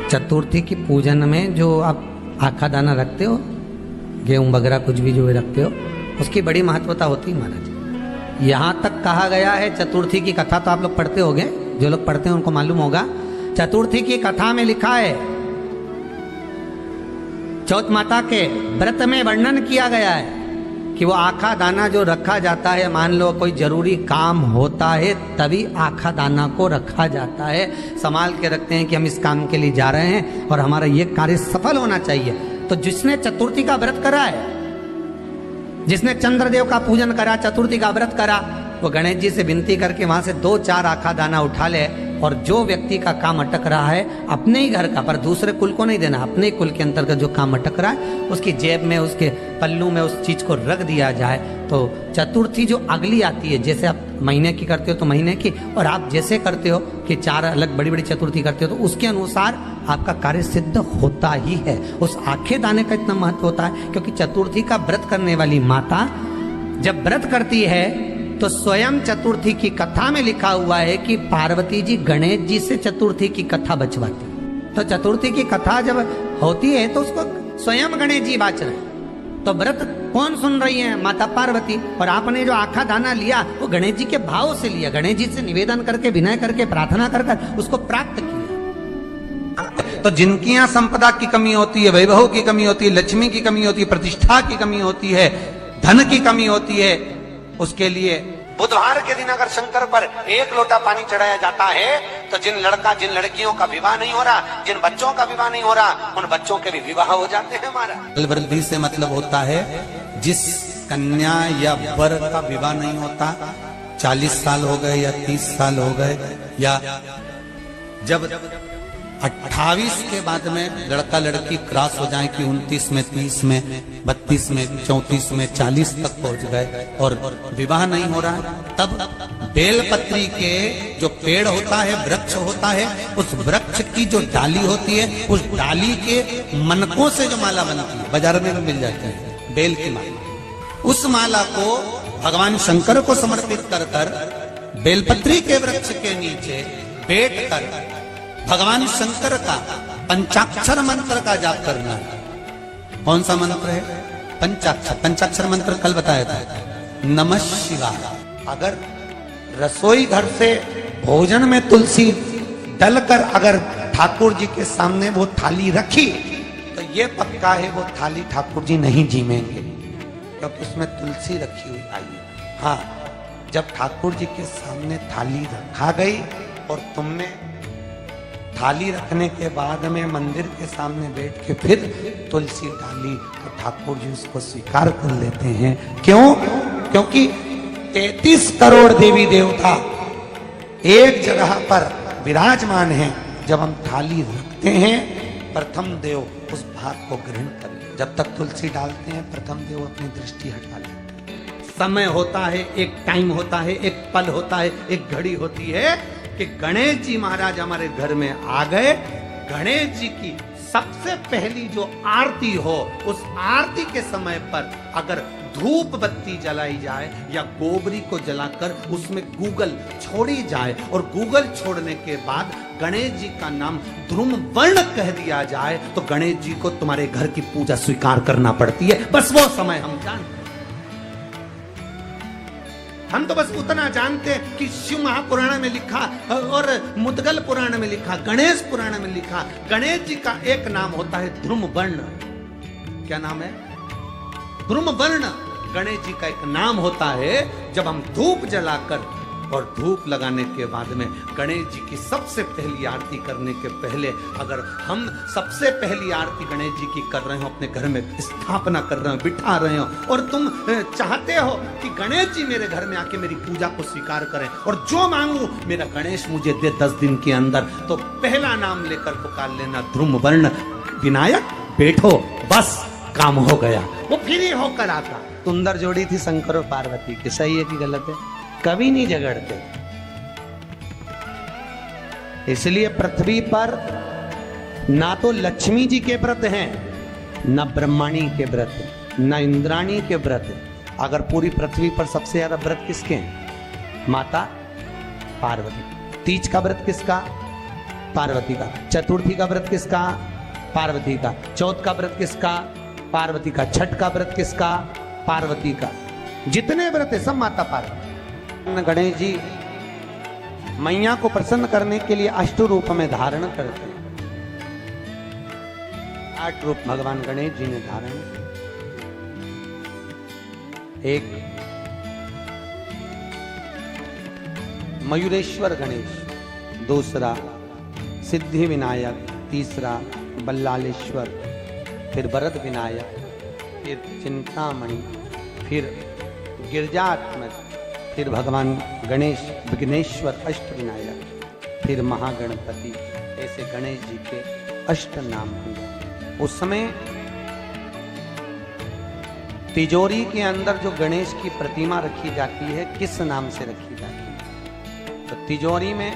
चतुर्थी की पूजन में जो आप आखा दाना रखते हो, गेहूं वगैरह कुछ भी जो रखते हो, उसकी बड़ी महत्वता होती है महाराज। यहाँ तक कहा गया है, चतुर्थी की कथा तो आप लोग पढ़ते होंगे, जो लोग पढ़ते हैं उनको मालूम होगा। चतुर्थी की कथा में लिखा है, चौथ माता के व्रत में वर्णन किया गया है कि वो आखा दाना जो रखा जाता है, मान लो कोई जरूरी काम होता है तभी आखा दाना को रखा जाता है, संभाल के रखते हैं कि हम इस काम के लिए जा रहे हैं और हमारा ये कार्य सफल होना चाहिए। तो जिसने चतुर्थी का व्रत करा है, जिसने चंद्रदेव का पूजन करा, चतुर्थी का व्रत करा, वो गणेश जी से विनती करके वहां से 2-4 आखा दाना उठा ले, और जो व्यक्ति का काम अटक रहा है अपने ही घर का, पर दूसरे कुल को नहीं देना, अपने ही कुल के अंतर्गत जो काम अटक रहा है उसकी जेब में, उसके पल्लू में उस चीज को रख दिया जाए। तो चतुर्थी जो अगली आती है, जैसे आप महीने की करते हो तो महीने की, और आप जैसे करते हो कि 4 अलग बड़ी बड़ी चतुर्थी करते हो तो उसके अनुसार आपका कार्य सिद्ध होता ही है। उस आखे दाने का इतना महत्व होता है क्योंकि चतुर्थी का व्रत करने वाली माता जब व्रत करती है तो स्वयं चतुर्थी की कथा में लिखा हुआ है कि पार्वती जी गणेश जी से चतुर्थी की कथा बचवाती। तो चतुर्थी की कथा जब होती है तो उसको स्वयं गणेश जी बाच रहे हैं। तो व्रत कौन सुन रही है? माता पार्वती। और आपने जो आखा दाना लिया वो गणेश जी के भाव से लिया, गणेश जी से निवेदन करके, विनय करके, प्रार्थना कर उसको प्राप्त किया। तो जिनकी यहाँ संपदा की कमी होती है, वैभव की कमी होती है, लक्ष्मी की कमी होती है, प्रतिष्ठा की कमी होती है, धन की कमी होती है, उसके लिए बुधवार के दिन अगर शंकर पर 1 लोटा पानी चढ़ाया जाता है तो जिन लड़कियों का विवाह नहीं हो रहा, जिन बच्चों का विवाह नहीं हो रहा, उन बच्चों के भी विवाह हो जाते हैं। हमारा वृद्धि से मतलब होता है जिस कन्या या वर का विवाह नहीं होता, 40 साल हो गए या 30 साल हो गए, या जब 28 के बाद में लड़का लड़की क्रॉस हो जाए कि 29 में, 30 में, 32 में, 34 में, 40 तक पहुंच गए और विवाह नहीं हो रहा है, तब बेलपत्री के जो पेड़ होता है, वृक्ष होता है, उस वृक्ष की जो डाली होती है, उस डाली के मनकों से जो माला बनती है, बाजार में भी मिल जाती है बेल की माला, उस माला को भगवान शंकर को समर्पित कर कर बेलपत्री के वृक्ष के नीचे बैठ कर भगवान शंकर का पंचाक्षर मंत्र का जाप करना है। कौन सा मंत्र है? पंचाक्षर मंत्र कल बताया था, नमः शिवाय। अगर रसोई घर से भोजन में तुलसी डलकर अगर ठाकुर जी के सामने वो थाली रखी तो ये पक्का है वो थाली ठाकुर जी नहीं जीमेंगे, क्योंकि उसमें तुलसी रखी हुई आई है। हाँ, जब ठाकुर जी के सामने थाली रखा गई और तुमने थाली रखने के बाद में मंदिर के सामने बैठ के फिर तुलसी डाली तो ठाकुर जी उसको स्वीकार कर लेते हैं। क्यों? क्योंकि 33 करोड़ देवी देवता एक जगह पर विराजमान हैं। जब हम थाली रखते हैं, प्रथम देव उस भाग को ग्रहण कर ले। जब तक तुलसी डालते हैं, प्रथम देव अपनी दृष्टि हटा ले। समय होता है, एक टाइम होता है, एक पल होता है, एक घड़ी होती है कि गणेश जी महाराज हमारे घर में आ गए। गणेश जी की सबसे पहली जो आरती हो, उस आरती के समय पर अगर धूप बत्ती जलाई जाए या गोबरी को जलाकर उसमें गूगल छोड़ी जाए और गूगल छोड़ने के बाद गणेश जी का नाम ध्रुम वर्ण कह दिया जाए तो गणेश जी को तुम्हारे घर की पूजा स्वीकार करना पड़ती है। बस वो समय हम जानते, हम तो बस उतना जानते हैं कि शिव महापुराण में लिखा और मुद्गल पुराण में लिखा, गणेश पुराण में लिखा, गणेश जी का एक नाम होता है ध्रुम वर्ण। क्या नाम है? ध्रुम वर्ण गणेश जी का एक नाम होता है। जब हम धूप जलाकर और धूप लगाने के बाद में गणेश जी की सबसे पहली आरती करने के पहले अगर हम सबसे पहली आरती गणेश जी की कर रहे हो, अपने घर में स्थापना कर रहे हो, बिठा रहे हो, और तुम चाहते हो कि गणेश जी मेरे घर में आके मेरी पूजा को स्वीकार करें और जो मांगू मेरा गणेश मुझे दे 10 दिन के अंदर, तो पहला नाम लेकर पुकार लेना ध्रुम वर्ण विनायक, बैठो, बस काम हो गया। वो फिर ही होकर आता। सुंदर जोड़ी थी शंकर और पार्वती की, सही है कि गलत है? कभी नहीं झगड़ते। इसलिए पृथ्वी पर ना तो लक्ष्मी जी के व्रत हैं, ना ब्रह्माणी के व्रत, ना इंद्राणी के व्रत। अगर पूरी पृथ्वी पर सबसे ज्यादा व्रत किसके हैं? माता पार्वती। तीज का व्रत किसका? पार्वती का। चतुर्थी का व्रत किसका? पार्वती का। चौथ का व्रत किसका? पार्वती का। छठ का व्रत किसका? पार्वती का। जितने व्रत है सब माता पार्वती। गणेश जी मैया को प्रसन्न करने के लिए अष्ट रूप में धारण करते हैं। 8 रूप भगवान गणेश जी ने धारण किए। एक मयूरेश्वर गणेश, दूसरा सिद्धि विनायक, तीसरा बल्लालेश्वर, फिर वरद विनायक, फिर चिंतामणि, फिर गिरजात्मज, फिर भगवान गणेश विघ्नेश्वर अष्ट विनायक, फिर महागणपति। ऐसे गणेश जी के अष्ट नाम हुए। उस समय तिजोरी के अंदर जो गणेश की प्रतिमा रखी जाती है किस नाम से रखी जाती है? तो तिजोरी में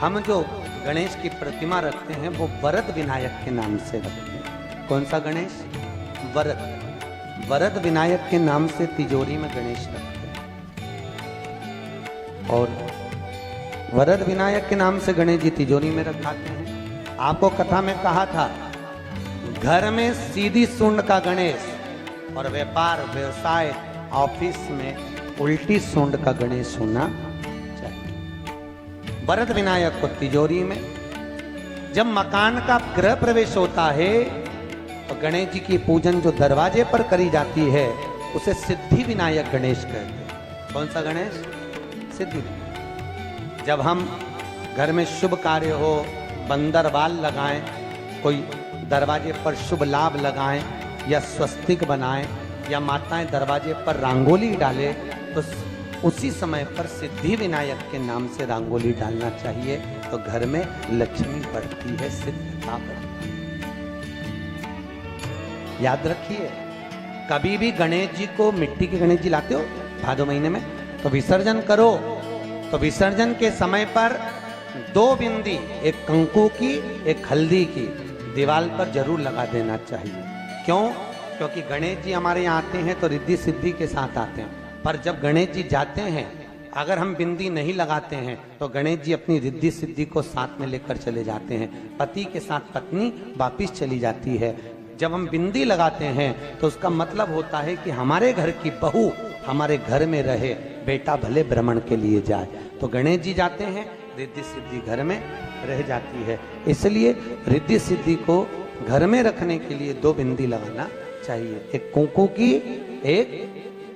हम जो गणेश की प्रतिमा रखते हैं वो वरद विनायक के नाम से रखते हैं। कौन सा गणेश? वरद। वरद विनायक के नाम से तिजोरी में गणेश रखते हैं। और वरद विनायक के नाम से गणेश जी तिजोरी में रखाते हैं। आपको कथा में कहा था घर में सीधी सूंड का गणेश और व्यापार व्यवसाय ऑफिस में उल्टी सूंड का गणेश होना चाहिए। वरद विनायक को तिजोरी में। जब मकान का गृह प्रवेश होता है तो गणेश जी की पूजन जो दरवाजे पर करी जाती है उसे सिद्धि विनायक गणेश कहते हैं। कौन सा गणेश? सिद्धि विनायक। जब हम घर में शुभ कार्य हो, बंदरवाल लगाएं, कोई दरवाजे पर शुभ लाभ लगाएं या स्वस्तिक बनाएं या माताएं दरवाजे पर रंगोली डाले तो उसी समय पर सिद्धि विनायक के नाम से रंगोली डालना चाहिए। तो घर में लक्ष्मी बढ़ती है, सिद्धता बढ़ती है। याद रखिए, कभी भी गणेश जी को, मिट्टी के गणेश जी लाते हो भादो महीने में, तो विसर्जन करो तो विसर्जन के समय पर 2 बिंदी, एक कंकु की एक हल्दी की, दीवार पर जरूर लगा देना चाहिए। क्यों? क्योंकि गणेश जी हमारे यहाँ आते हैं तो रिद्धि सिद्धि के साथ आते हैं, पर जब गणेश जी जाते हैं अगर हम बिंदी नहीं लगाते हैं तो गणेश जी अपनी रिद्धि सिद्धि को साथ में लेकर चले जाते हैं। पति के साथ पत्नी वापिस चली जाती है। जब हम बिंदी लगाते हैं तो उसका मतलब होता है कि हमारे घर की बहू हमारे घर में रहे, बेटा भले भ्रमण के लिए जाए। तो गणेश जी जाते हैं, रिद्धि सिद्धि घर में रह जाती है। इसलिए रिद्धि सिद्धि को घर में रखने के लिए 2 बिंदी लगाना चाहिए, एक कुंकू की एक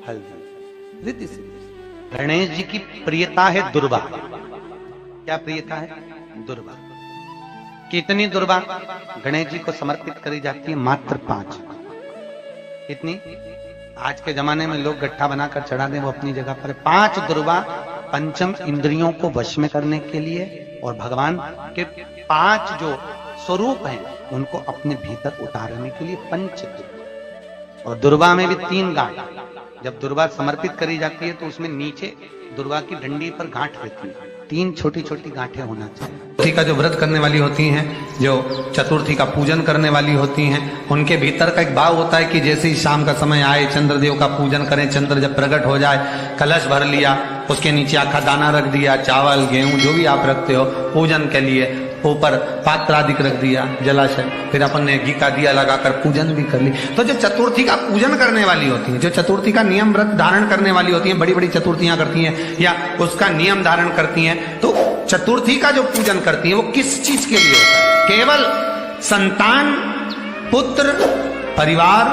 हल्दी। रिद्धि सिद्धि। गणेश जी की प्रियता है दुर्वा। क्या प्रियता है? दुर्वा। कितनी दुर्वा गणेश जी को समर्पित करी जाती है? मात्र 5। कितनी? आज के जमाने में लोग गट्ठा बनाकर चढ़ा दें, वो अपनी जगह पर 5 दुर्वा पंचम इंद्रियों को वश में करने के लिए और भगवान के 5 जो स्वरूप हैं उनको अपने भीतर उतारने के लिए पंच। और दुर्वा में भी 3 गांठ। जब दुर्वा समर्पित करी जाती है तो उसमें नीचे दुर्वा की डंडी पर गांठ रहती है, 3 छोटी छोटी गांठें होना चाहिए। चतुर्थी का जो व्रत करने वाली होती हैं, जो चतुर्थी का पूजन करने वाली होती हैं, उनके भीतर का एक भाव होता है कि जैसे ही शाम का समय आए चंद्रदेव का पूजन करें। चंद्र जब प्रकट हो जाए, कलश भर लिया, उसके नीचे आखा दाना रख दिया, चावल गेहूं जो भी आप रखते हो पूजन के लिए, ऊपर पात्र आदि रख दिया, जलाशय, फिर अपन ने घी का दिया लगाकर पूजन भी कर ली। तो जो चतुर्थी का पूजन करने वाली होती है, जो चतुर्थी का नियम व्रत धारण करने वाली होती हैं, बड़ी बड़ी चतुर्थियां करती हैं या उसका नियम धारण करती हैं, तो चतुर्थी का जो पूजन करती है वो किस चीज के लिए होता है? केवल संतान, पुत्र, परिवार,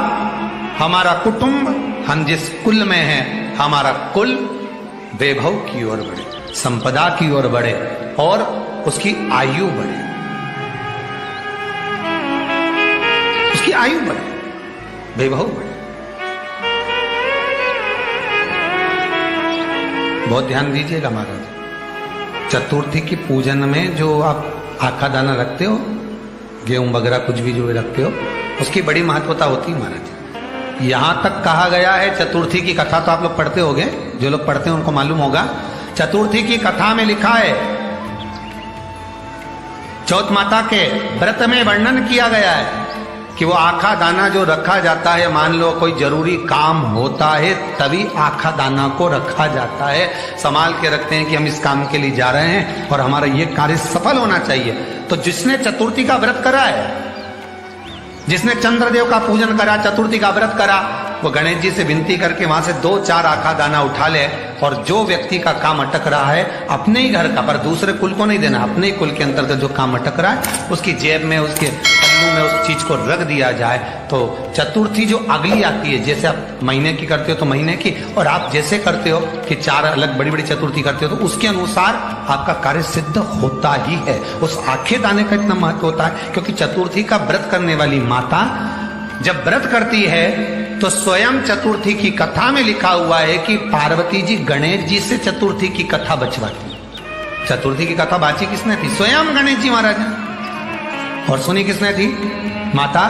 हमारा कुटुंब, हम जिस कुल में हैं, हमारा कुल वैभव की ओर बढ़े, संपदा की ओर बढ़े और उसकी आयु बढ़े, उसकी आयु बढ़े, वैभव बढ़े। बहुत ध्यान दीजिएगा महाराज। चतुर्थी की पूजन में जो आप आखा दाना रखते हो, गेहूं वगैरह कुछ भी जो रखते हो, उसकी बड़ी महत्वता होती है महाराज। यहां तक कहा गया है, चतुर्थी की कथा तो आप लोग पढ़ते होंगे, जो लोग पढ़ते हैं उनको मालूम होगा। चतुर्थी की कथा में लिखा है, चौथ माता के व्रत में वर्णन किया गया है कि वो आखा दाना जो रखा जाता है, मान लो कोई जरूरी काम होता है तभी आखा दाना को रखा जाता है, संभाल के रखते हैं कि हम इस काम के लिए जा रहे हैं और हमारा ये कार्य सफल होना चाहिए। तो जिसने चतुर्थी का व्रत करा है, जिसने चंद्रदेव का पूजन करा, चतुर्थी का व्रत करा, वो गणेश जी से विनती करके वहां से 2-4 आखा दाना उठा ले, और जो व्यक्ति का काम अटक रहा है अपने ही घर का, पर दूसरे कुल को नहीं देना, अपने ही कुल के अंतर्गत जो काम अटक रहा है उसकी जेब में, उसके पन्नू में उस चीज को रख दिया जाए। तो चतुर्थी जो अगली आती है, जैसे आप महीने की करते हो तो महीने की, और आप जैसे करते हो कि 4 अलग बड़ी बड़ी चतुर्थी करते हो तो उसके अनुसार आपका कार्य सिद्ध होता ही है। उस आखे दाने का इतना महत्व होता है क्योंकि चतुर्थी का व्रत करने वाली माता जब व्रत करती है तो स्वयं चतुर्थी की कथा में लिखा हुआ है कि पार्वती जी गणेश जी से चतुर्थी की कथा बचवाती। चतुर्थी की कथा बाची किसने थी? स्वयं गणेश जी महाराज ने। और सुनी किसने थी? माता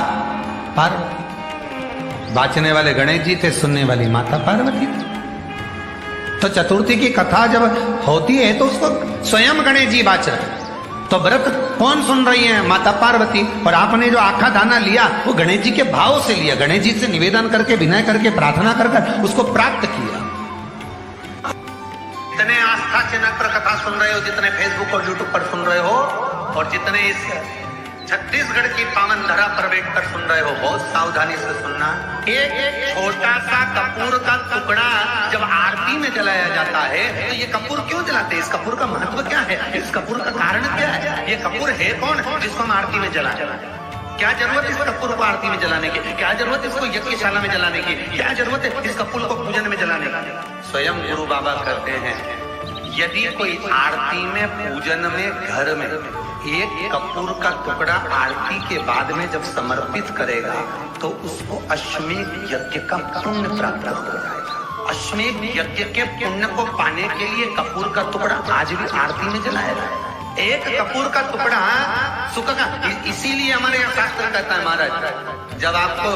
पार्वती। बाचने वाले गणेश जी थे, सुनने वाली माता पार्वती थी। तो चतुर्थी की कथा जब होती है तो उसको स्वयं गणेश जी बाच रहे। तो व्रत कौन सुन रही है? माता पार्वती। और आपने जो आखा दाना लिया वो गणेश जी के भाव से लिया, गणेश जी से निवेदन करके, विनय करके, प्रार्थना कर उसको प्राप्त किया। जितने आस्था चैनल पर कथा सुन रहे हो, जितने फेसबुक और यूट्यूब पर सुन रहे हो, और जितने इस छत्तीसगढ़ की पावन धरा पर बैठकर सुन रहे हो, बहुत सावधानी से सुनना। एक छोटा सा कपूर का टुकड़ा जब आरती में जलाया जाता है तो ये कपूर क्यों जलाते हैं? इस कपूर का महत्व क्या है? इस कपूर का कारण क्या है? ये कपूर है कौन जिसको हम आरती में जलाते हैं? क्या जरूरत इस कपूर को आरती में जलाने की? क्या जरूरत इसको यज्ञशाला में जलाने की? क्या जरूरत है इस कपूर को पूजन में जलाने की? स्वयं गुरु बाबा कहते हैं यदि कोई आरती में, पूजन में, घर में एक कपूर का टुकड़ा आरती के बाद में जब समर्पित करेगा तो उसको अश्वमेध यज्ञ का पुण्य प्राप्त हो जाएगा। अश्वमेध यज्ञ के पुण्य को पाने के लिए कपूर का टुकड़ा आज भी आरती में जलाया जाए। एक कपूर का टुकड़ा सुख का, इसीलिए हमारे यहाँ शास्त्र कहता है महाराज, जब आपको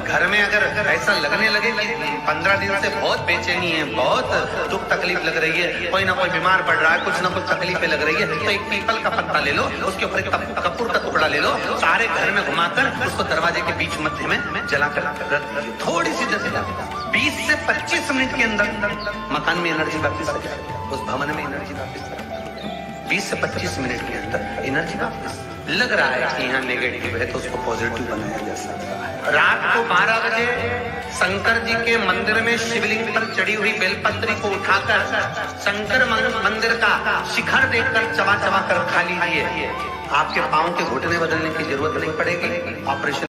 घर में अगर ऐसा लगने लगे कि 15 दिन से बहुत बेचैनी है, बहुत दुख तकलीफ लग रही है, कोई ना कोई बीमार पड़ रहा है, कुछ ना कुछ तकलीफें लग रही है, तो एक पीपल का पत्ता ले लो, उसके ऊपर एक कपूर का टुकड़ा ले लो, सारे घर में घुमाकर उसको दरवाजे के बीच मध्य में जलाकर थोड़ी सी जला 20 से 25 मिनट के अंदर मकान में एनर्जी वापिस आ जाए, उस भवन में एनर्जी वापिस 20 से 25 मिनट के अंदर एनर्जी वापस। लग रहा है कि यहाँ नेगेटिव है तो उसको पॉजिटिव बनाया जा सकता है। रात को 12 बजे शंकर जी के मंदिर में शिवलिंग पर चढ़ी हुई बेलपत्री को उठाकर शंकर मंदिर का शिखर देखकर चबा चबा कर खा लीजिए। आपके पाँव के घुटने बदलने की जरूरत नहीं पड़ेगी। ऑपरेशन